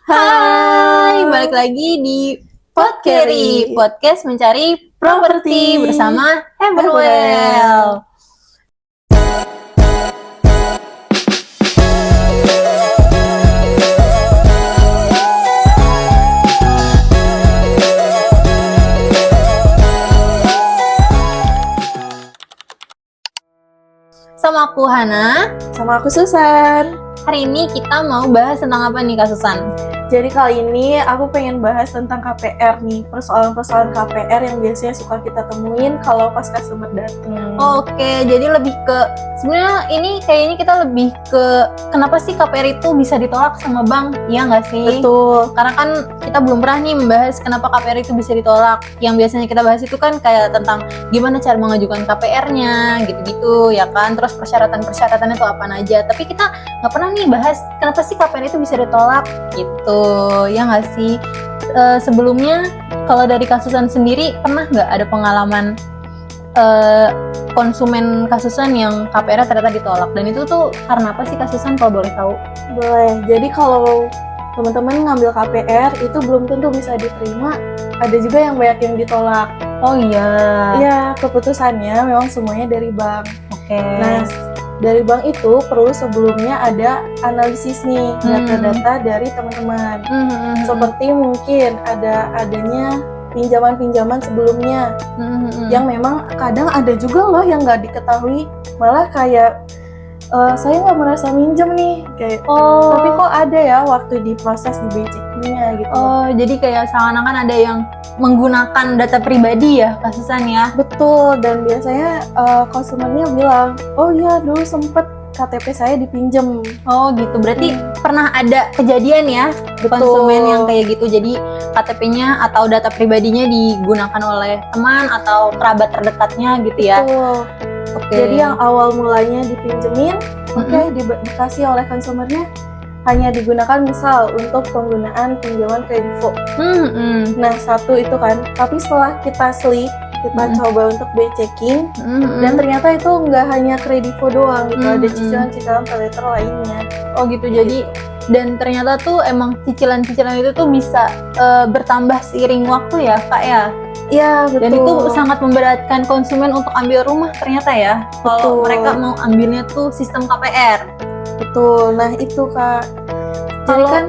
Hai, balik lagi di Podcarry, podcast mencari properti bersama Heberwell. Sama aku Hana. Sama aku Susan. Hari ini kita mau bahas tentang apa nih Kak Susan? Jadi kali ini aku pengen bahas tentang KPR nih, persoalan-persoalan KPR yang biasanya suka kita temuin kalau pas customer datang. Oke, jadi lebih ke sebenarnya ini kayaknya kita lebih ke kenapa sih KPR itu bisa ditolak sama bank? Iya nggak sih? Betul. Karena kan kita belum pernah nih membahas kenapa KPR itu bisa ditolak. Yang biasanya kita bahas itu kan kayak tentang gimana cara mengajukan KPR-nya, gitu-gitu ya kan. Terus persyaratan-persyaratannya itu apa aja. Tapi kita nggak pernah nih bahas kenapa sih KPR itu bisa ditolak gitu. Ya nggak sih? Sebelumnya kalau dari Kasusan sendiri pernah nggak ada pengalaman konsumen Kasusan yang KPR ternyata ditolak, dan itu tuh karena apa sih Kasusan kalau boleh tahu? Boleh. Jadi kalau teman-teman ngambil KPR itu belum tentu bisa diterima. Ada juga yang banyak yang ditolak. Oh iya. Iya, keputusannya memang semuanya dari bank. Oke. Nah, dari bank itu perlu sebelumnya ada analisis nih data-data dari teman-teman. Seperti mungkin adanya pinjaman-pinjaman sebelumnya yang memang kadang ada juga loh yang nggak diketahui, malah kayak saya nggak merasa minjem nih, kayak tapi kok ada ya waktu diproses di BCK-nya gitu. Oh, jadi kayak seakan-akan ada yang menggunakan data pribadi ya Kasusan ya? Betul, dan biasanya konsumennya bilang, oh iya dulu sempet KTP saya dipinjem. Oh gitu, berarti pernah ada kejadian ya konsumen yang kayak gitu, jadi KTP-nya atau data pribadinya digunakan oleh teman atau kerabat terdekatnya gitu ya? Betul. Oke. Jadi yang awal mulanya dipinjemin, dikasih oleh konsumennya hanya digunakan misal untuk penggunaan pinjaman kredivo. Nah, satu itu kan, tapi setelah kita kita coba untuk checking, dan ternyata itu nggak hanya kredivo doang gitu, ada cicilan-cicilan paylater lainnya. Oh gitu, jadi dan ternyata tuh emang cicilan-cicilan itu tuh bisa bertambah seiring waktu ya Kak ya? Iya, betul. Dan itu sangat memberatkan konsumen untuk ambil rumah ternyata ya, kalau mereka mau ambilnya tuh sistem KPR. Betul, nah itu Kak. Jadi kan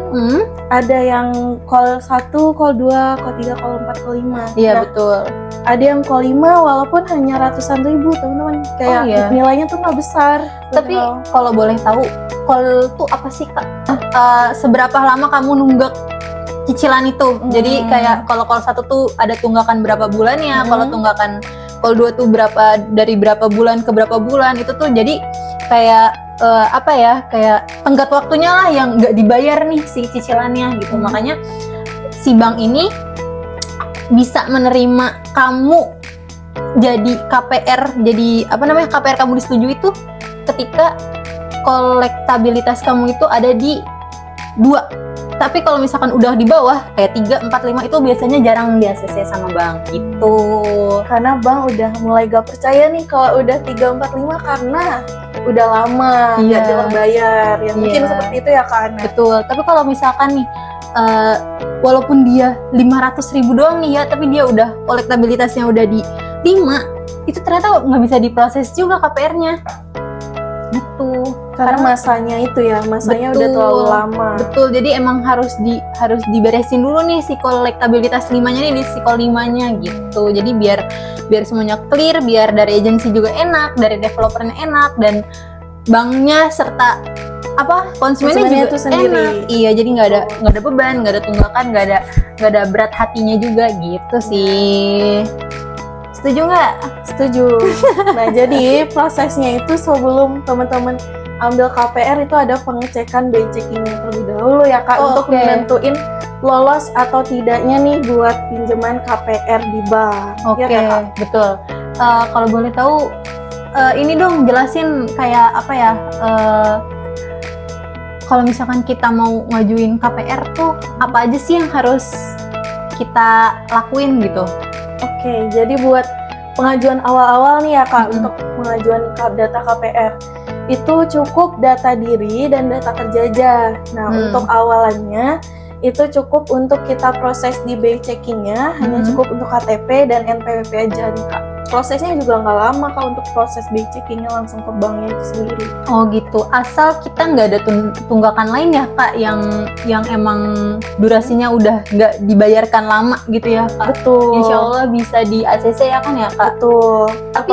ada yang call 1, call 2, call 3, call 4, call 5. Iya, betul. Ada yang call 5 walaupun hanya ratusan ribu teman-teman. Kayak nilainya tuh nggak besar. Tapi kalau boleh tahu, call tuh apa sih Kak? Seberapa lama kamu nunggak cicilan itu? Jadi kayak kalau call 1 tuh ada tunggakan berapa bulannya, kalau tunggakan call 2 tuh dari berapa bulan ke berapa bulan, itu tuh jadi kayak kayak tenggat waktunya lah yang nggak dibayar nih si cicilannya gitu. Makanya si bank ini bisa menerima kamu jadi KPR, jadi KPR kamu disetujui itu ketika kolektabilitas kamu itu ada di 2. Tapi kalau misalkan udah di bawah kayak 3, 4, 5 itu biasanya jarang di ACC sama bank gitu. Karena bank udah mulai gak percaya nih kalau udah 3, 4, 5 karena udah lama nggak dibayar. Ya mungkin seperti itu ya Kak. Betul. Tapi kalau misalkan nih walaupun dia 500 ribu doang nih ya, tapi dia udah kolektabilitasnya udah di 5, itu ternyata nggak bisa diproses juga KPR-nya gitu. Karena masanya udah terlalu lama. Betul, jadi emang harus diberesin dulu nih si kolektabilitas 5-nya nih, di si call 5-nya gitu. Jadi biar semuanya clear, biar dari agensi juga enak, dari developernya enak, dan banknya serta konsumennya juga enak. Iya, jadi nggak ada beban, nggak ada tunggakan, nggak ada berat hatinya juga gitu sih. Setuju nggak? Setuju. Nah, jadi prosesnya itu sebelum teman-teman ambil KPR itu ada pengecekan BCK-nya terlebih dahulu ya Kak, untuk menentuin lolos atau tidaknya nih buat pinjaman KPR di bank. Oke, ya, betul. Kalau boleh tahu, ini dong jelasin kayak kalau misalkan kita mau ngajuin KPR tuh apa aja sih yang harus kita lakuin gitu? Oke, jadi buat pengajuan awal-awal nih ya Kak, untuk pengajuan data KPR itu cukup data diri dan data kerja aja. Nah, untuk awalannya itu cukup untuk kita proses di BI checkingnya, hanya cukup untuk KTP dan NPWP aja nih Kak. Prosesnya juga nggak lama Kak untuk proses BI checkingnya, langsung ke banknya itu sendiri. Oh gitu, asal kita nggak ada tunggakan lain ya Kak, yang emang durasinya udah nggak dibayarkan lama gitu ya Kak. Betul. Insya Allah bisa di ACC ya kan ya Kak. Betul. Tapi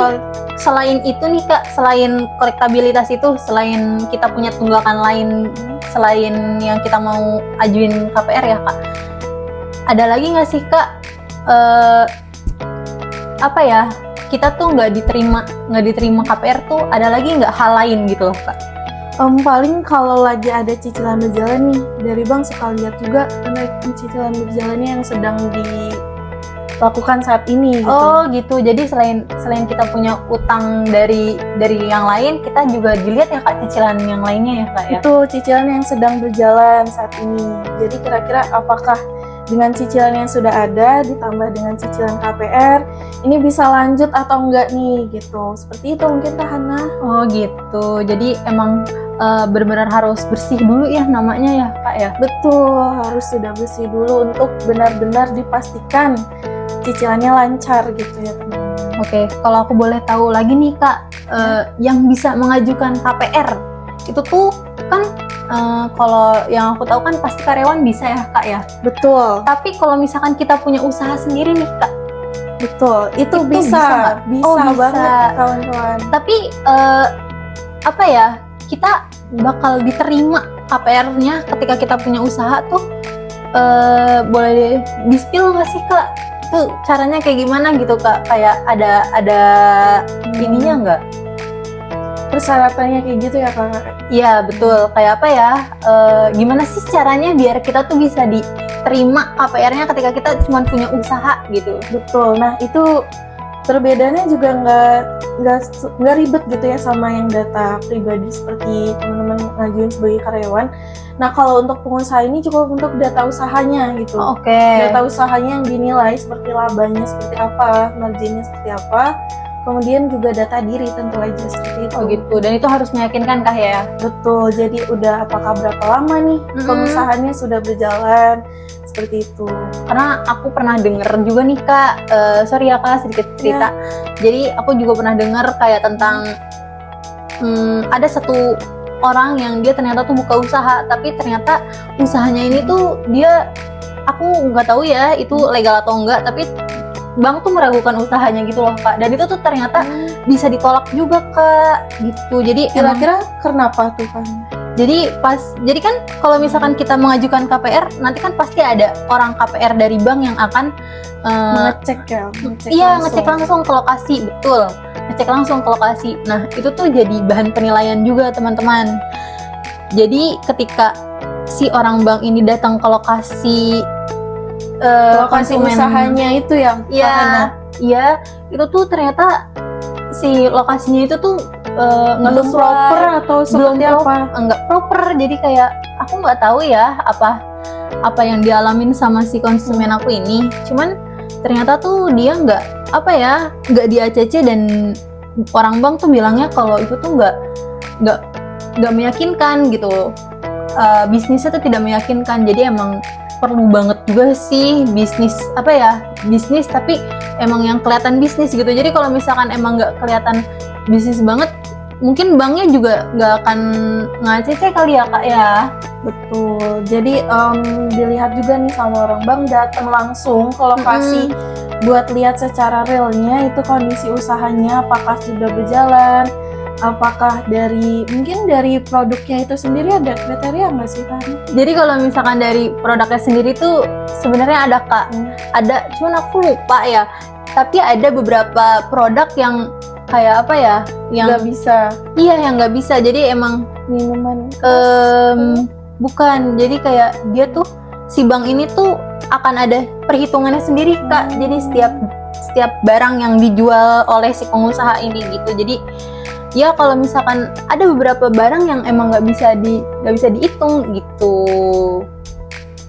selain itu nih Kak, selain kolektabilitas itu, selain kita punya tunggakan lain, selain yang kita mau ajuin KPR ya Kak, ada lagi nggak sih Kak, apa ya, kita tuh nggak diterima KPR tuh, ada lagi nggak hal lain gitu loh Kak? Paling kalau lagi ada cicilan berjalan nih dari bank, suka lihat juga cicilan berjalannya yang sedang dilakukan saat ini gitu. Oh gitu, jadi selain kita punya utang dari yang lain, kita juga dilihat ya Kak cicilan yang lainnya ya Kak ya? Itu cicilan yang sedang berjalan saat ini. Jadi kira-kira apakah dengan cicilan yang sudah ada ditambah dengan cicilan KPR ini bisa lanjut atau enggak nih gitu. Seperti itu mungkin Kak Hana. Oh gitu, jadi emang benar-benar harus bersih dulu ya namanya ya Kak ya? Betul, harus sudah bersih dulu untuk benar-benar dipastikan cicilannya lancar gitu ya teman-teman. Oke, kalau aku boleh tahu lagi nih Kak, yang bisa mengajukan KPR itu tuh kan, kalau yang aku tahu kan pasti karyawan bisa ya Kak ya? Betul. Tapi kalau misalkan kita punya usaha sendiri nih Kak, Betul, itu Itu bisa bisa nggak? bisa Oh, bisa. banget kawan-kawan. tapi apa ya, kita bakal diterima KPR-nya ketika kita punya usaha tuh, boleh di-spill nggak sih Kak? Tuh caranya kayak gimana gitu Kak? Kayak ada ininya nggak? Persyaratannya kayak gitu ya Kak. Iya betul, kayak apa ya? Gimana sih caranya biar kita tuh bisa diterima KPR-nya ketika kita cuma punya usaha gitu? Betul. Nah itu perbedaannya juga nggak ribet gitu ya sama yang data pribadi seperti teman-teman ngajuin sebagai karyawan. Nah kalau untuk pengusaha ini cukup untuk data usahanya gitu. Oke. Data usahanya yang dinilai seperti labanya seperti apa, marginnya seperti apa. Kemudian juga data diri tentu aja seperti itu. Oh gitu, dan itu harus meyakinkan Kak ya? Betul, jadi udah apakah berapa lama nih pengusahaannya sudah berjalan, seperti itu. Karena aku pernah denger juga nih Kak, sorry ya Kak sedikit cerita. Jadi aku juga pernah denger kayak tentang ada satu orang yang dia ternyata tuh buka usaha, tapi ternyata usahanya ini tuh dia, aku nggak tahu ya itu legal atau enggak, tapi bank tuh meragukan usahanya gitu loh Kak, dan itu tuh ternyata bisa ditolak juga Kak gitu. Jadi Kira-kira kenapa tuh kan? jadi kan kalau misalkan kita mengajukan KPR, nanti kan pasti ada orang KPR dari bank yang akan Ngecek ya? ngecek langsung ke lokasi, betul, ngecek langsung ke lokasi. Nah itu tuh jadi bahan penilaian juga teman-teman. Jadi ketika si orang bank ini datang ke lokasi lokasi usahanya itu yang iya, itu tuh ternyata si lokasinya itu tuh belum proper atau seperti apa? Enggak proper, jadi kayak aku nggak tahu ya apa yang dialamin sama si konsumen aku ini. Cuman ternyata tuh dia nggak di ACC, dan orang bank tuh bilangnya kalau itu tuh nggak meyakinkan gitu. Bisnisnya tuh tidak meyakinkan. Jadi emang perlu banget juga sih bisnis tapi emang yang kelihatan bisnis gitu. Jadi kalau misalkan emang nggak kelihatan bisnis banget, mungkin banknya juga nggak akan nge-ACC kali ya Kak ya. Betul, jadi dilihat juga nih sama orang bank, datang langsung ke lokasi buat lihat secara realnya itu kondisi usahanya apakah sudah berjalan, apakah mungkin dari produknya itu sendiri ada kriteria nggak sih kan? Jadi kalau misalkan dari produknya sendiri tuh sebenarnya ada Kak, ada, cuman aku lupa ya. Tapi ada beberapa produk yang kayak apa ya, yang Nggak bisa. Iya, yang nggak bisa. Jadi emang Minuman bukan. Jadi kayak dia tuh, si bank ini tuh akan ada perhitungannya sendiri Kak. Jadi setiap barang yang dijual oleh si pengusaha ini gitu. Jadi ya kalau misalkan ada beberapa barang yang emang nggak bisa dihitung gitu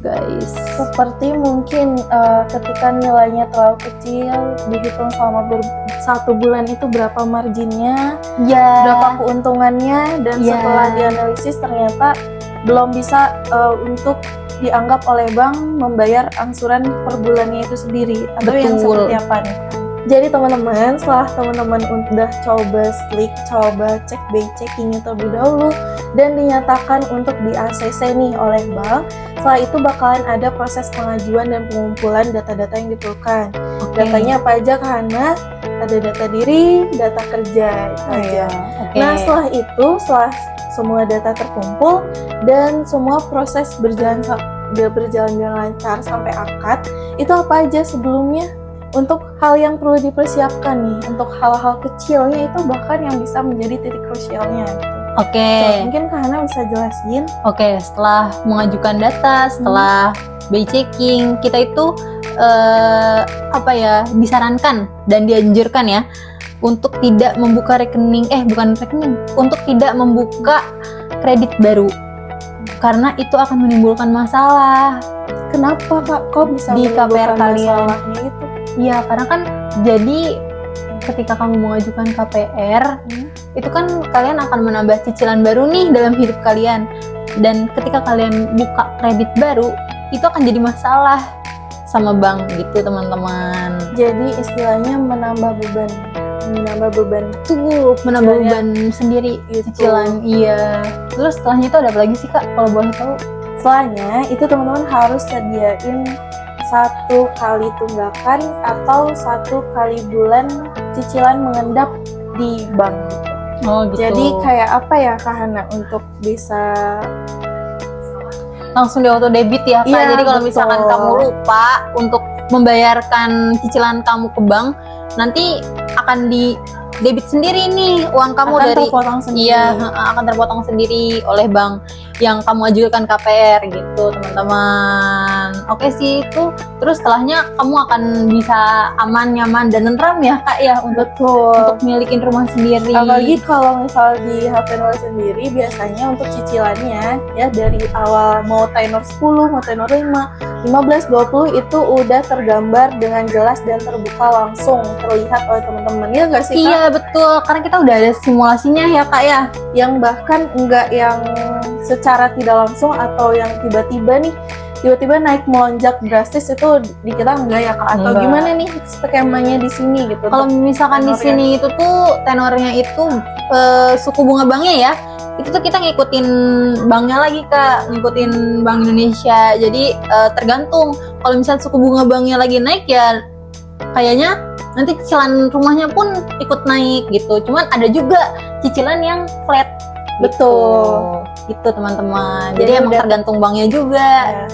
guys. seperti mungkin ketika nilainya terlalu kecil dihitung selama 1 bulan itu berapa marginnya, berapa keuntungannya, dan setelah dianalisis ternyata belum bisa untuk dianggap oleh bank membayar angsuran per bulannya itu sendiri atau yang Betul. seperti apa nih? Jadi teman-teman, setelah teman-teman udah coba slik, coba cek by checkingnya terlebih dahulu dan dinyatakan untuk di ACC nih oleh bank, setelah itu bakalan ada proses pengajuan dan pengumpulan data-data yang diperlukan. Datanya apa aja karena ada data diri, data kerja itu aja. Nah setelah itu, setelah semua data terkumpul dan semua proses berjalan lancar sampai akad, itu apa aja sebelumnya? Untuk hal yang perlu dipersiapkan nih, untuk hal-hal kecilnya itu bahkan yang bisa menjadi titik krusialnya. Mungkin Kak Hana bisa jelasin. Setelah mengajukan data, setelah by checking, kita itu disarankan dan dianjurkan ya untuk tidak membuka untuk tidak membuka kredit baru karena itu akan menimbulkan masalah. Kenapa Kak? Kok bisa di KPR kalian? Masalahnya itu? Iya, karena kan jadi ketika kamu mengajukan KPR, itu kan kalian akan menambah cicilan baru nih dalam hidup kalian. Dan ketika kalian buka kredit baru, itu akan jadi masalah sama bank gitu teman-teman. Jadi istilahnya menambah beban sendiri gitu. Cicilan. Iya. Terus setelahnya itu ada apa lagi sih Kak kalau boleh tahu? Setelahnya itu teman-teman harus sediain 1 kali tunggakan atau 1 kali bulan cicilan mengendap di bank gitu. Jadi kayak apa ya Kak Hana untuk bisa langsung di auto debit ya Kak. Iya, jadi kalau betul. misalkan kamu lupa untuk membayarkan cicilan kamu ke bank, nanti akan di debit sendiri nih uang kamu akan dari terpotong sendiri. Iya, akan terpotong sendiri oleh bank yang kamu ajukan KPR gitu teman-teman. Oke sih itu. Terus setelahnya kamu akan bisa aman, nyaman dan tentram ya Kak ya untuk milikin rumah sendiri. Apalagi kalau misal di Havenol sendiri biasanya untuk cicilannya ya dari awal mau tenor 10, mau tenor 5, 15, 20 itu udah tergambar dengan jelas dan terbuka langsung terlihat oleh teman-teman. Ya nggak sih Kak? Iya betul, karena kita udah ada simulasinya ya Kak ya. Yang bahkan enggak yang secara tidak langsung atau yang tiba-tiba naik melonjak drastis itu di kita enggak ya Kak? Atau Enggak. gimana nih skemanya di sini gitu? Kalau misalkan di tenornya. sini itu tuh tenornya itu suku bunga banknya ya, itu tuh kita ngikutin banknya lagi Kak, ngikutin Bank Indonesia. Jadi tergantung. Kalau misalnya suku bunga banknya lagi naik ya kayaknya nanti cicilan rumahnya pun ikut naik gitu. Cuman ada juga cicilan yang flat. Betul. Gitu teman-teman. Jadi Jadi emang udah- tergantung banknya juga. Ya.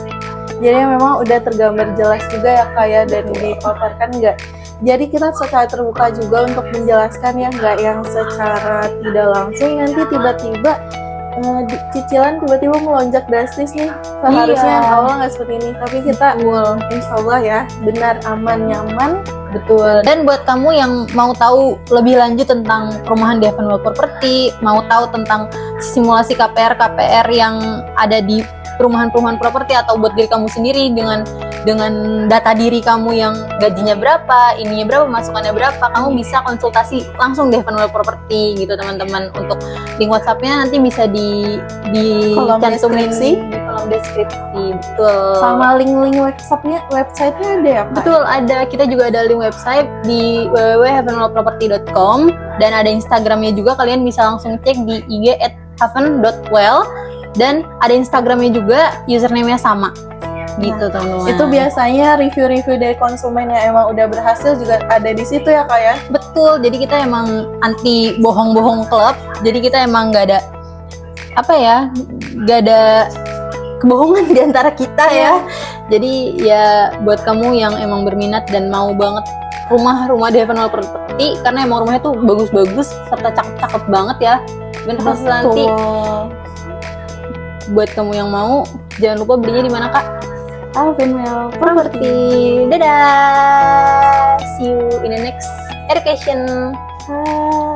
Jadi memang udah tergambar jelas juga ya Kak ya, dan dipaparkan enggak. Jadi kita secara terbuka juga untuk menjelaskan ya, nggak yang secara tidak langsung nanti tiba-tiba cicilan tiba-tiba melonjak drastis nih. Seharusnya Iya. awal nggak seperti ini, tapi kita insya Allah ya benar aman nyaman. Betul. Dan buat kamu yang mau tahu lebih lanjut tentang perumahan di Havenol Property, mau tahu tentang simulasi KPR yang ada di perumahan-perumahan properti atau buat diri kamu sendiri dengan data diri kamu yang gajinya berapa, ininya berapa, masukannya berapa, kamu bisa konsultasi langsung di Havenol Property gitu teman-teman. Untuk link WhatsApp-nya nanti bisa Kolom dicantumin deskripsi. di kolom deskripsi. Betul. Sama link-link website-nya ada ya Kak? Betul, ada. Kita juga ada link website di www.havenolproperty.com dan ada Instagramnya juga. Kalian bisa langsung cek di IG @haven.well dan ada Instagramnya juga, username-nya sama. Gitu teman-teman. Itu biasanya review-review dari konsumen yang emang udah berhasil juga ada di situ ya Kak ya? Betul. Jadi kita emang anti bohong-bohong klub. Jadi kita emang nggak ada kebohongan di antara kita ya. Jadi ya buat kamu yang emang berminat dan mau banget rumah di Havenol Property, karena emang rumahnya tuh bagus-bagus serta cakep-cakep banget ya. Dan pas nanti buat kamu yang mau, jangan lupa belinya di mana Kak? Havenol Property. Dadah. See you in the next education. Hai.